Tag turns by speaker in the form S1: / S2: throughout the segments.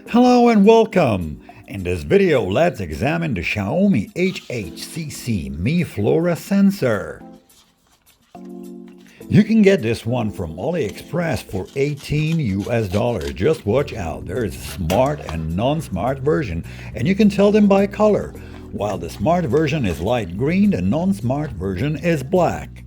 S1: Hello and welcome! In this video, let's examine the Xiaomi HHCC Flora sensor. You can get this one from AliExpress for $18 US. Just watch out, there is a smart and non-smart version, and you can tell them by color. While the smart version is light green, the non-smart version is black.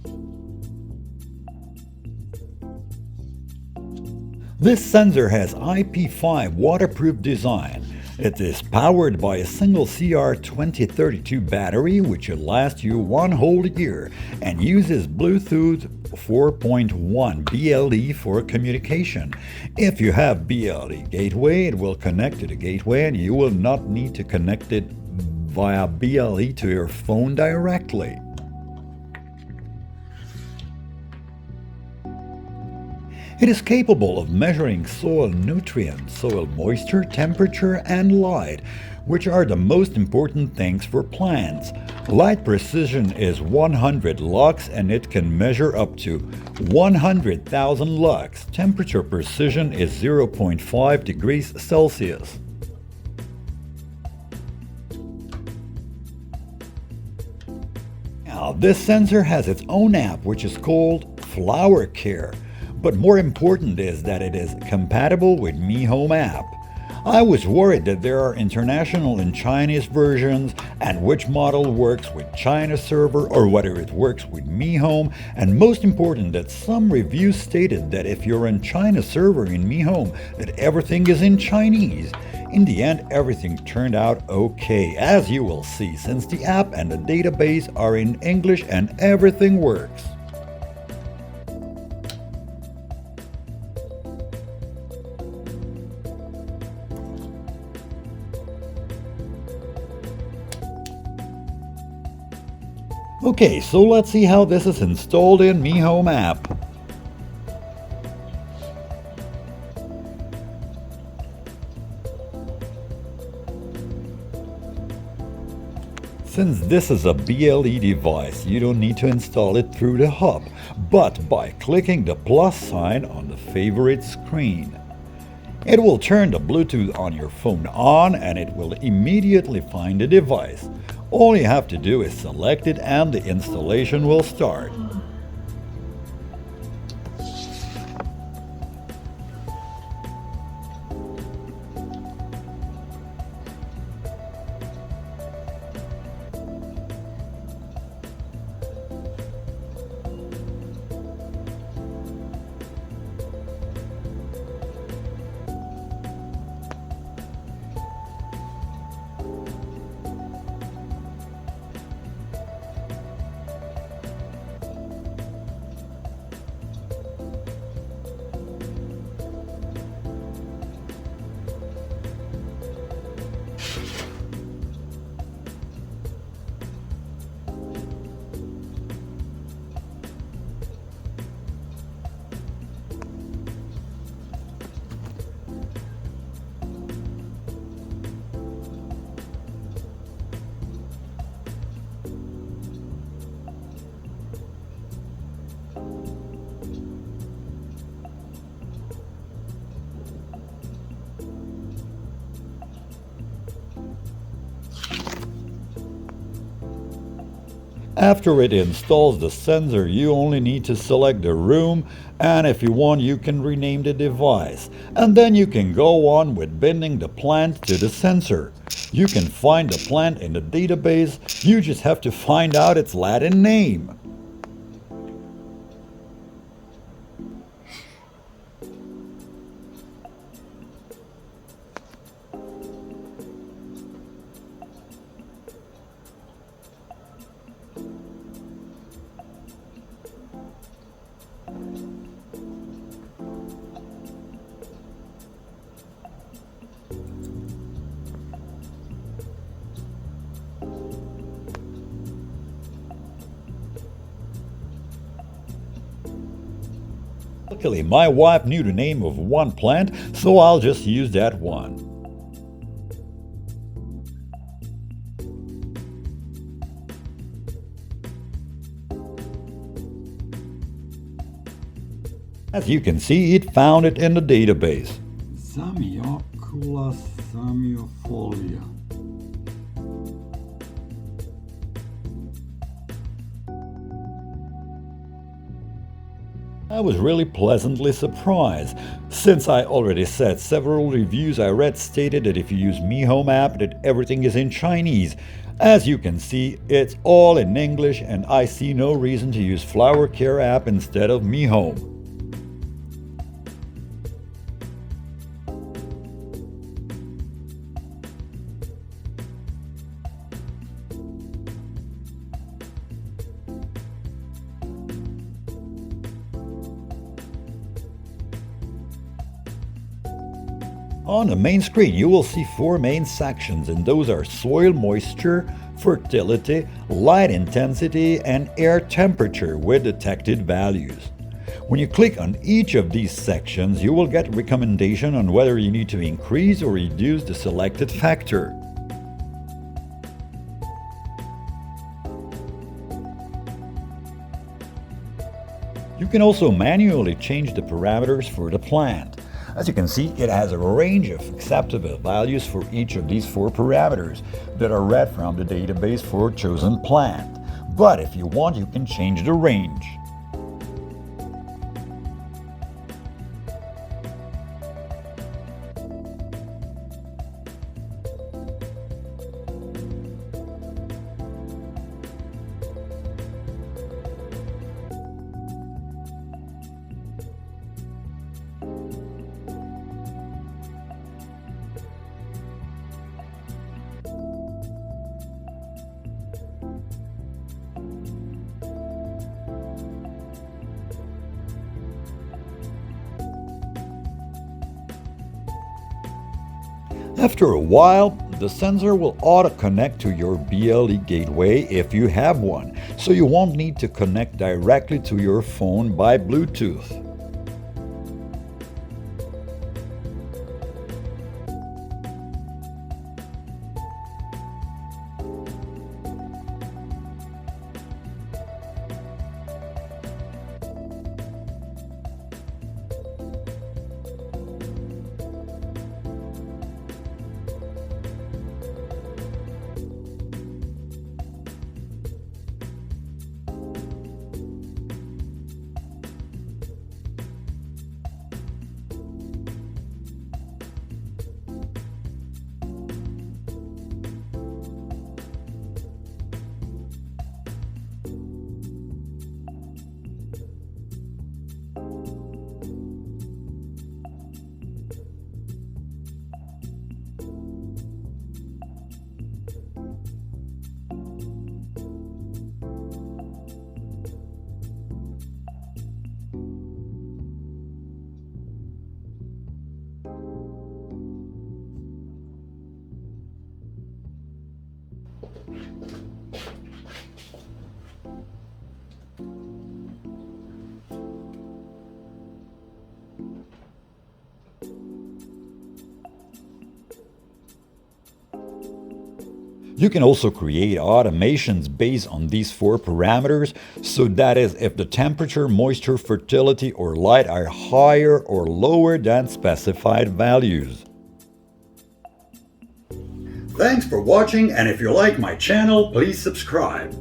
S1: This sensor has IP5 waterproof design. It is powered by a single CR2032 battery which will last you one whole year and uses Bluetooth 4.1 BLE for communication. If you have BLE gateway, it will connect to the gateway and you will not need to connect it via BLE to your phone directly. It is capable of measuring soil nutrients, soil moisture, temperature, and light, which are the most important things for plants. Light precision is 100 lux and it can measure up to 100,000 lux. Temperature precision is 0.5 degrees Celsius. Now, this sensor has its own app which is called Flora. But more important is that it is compatible with MiHome app. I was worried that there are international and Chinese versions and which model works with China server or whether it works with MiHome, and most important that some reviews stated that if you're on China server in MiHome that everything is in Chinese. In the end, everything turned out okay, as you will see, since the app and the database are in English and everything works. Okay, so let's see how this is installed in MiHome app. Since this is a BLE device, you don't need to install it through the hub, but by clicking the plus sign on the favorite screen. It will turn the Bluetooth on your phone on and it will immediately find the device. All you have to do is select it and the installation will start. After it installs the sensor, you only need to select the room, and if you want you can rename the device. And then you can go on with binding the plant to the sensor. You can find the plant in the database, you just have to find out its Latin name. Luckily, my wife knew the name of one plant, so I'll just use that one. As you can see, it found it in the database.
S2: Zamiok
S1: Muscula samiofolia. I was really pleasantly surprised, since I already said several reviews I read stated that if you use MiHome app that everything is in Chinese. As you can see, it's all in English and I see no reason to use Flower Care app instead of MiHome. On the main screen, you will see 4 main sections, and those are soil moisture, fertility, light intensity, and air temperature with detected values. When you click on each of these sections, you will get recommendation on whether you need to increase or reduce the selected factor. You can also manually change the parameters for the plant. As you can see, it has a range of acceptable values for each of these 4 parameters that are read from the database for a chosen plant. But if you want, you can change the range. After a while, the sensor will auto-connect to your BLE gateway if you have one, so you won't need to connect directly to your phone by Bluetooth. You can also create automations based on these 4 parameters, so that is if the temperature, moisture, fertility, or light are higher or lower than specified values. Thanks for watching, and if you like my channel, please subscribe.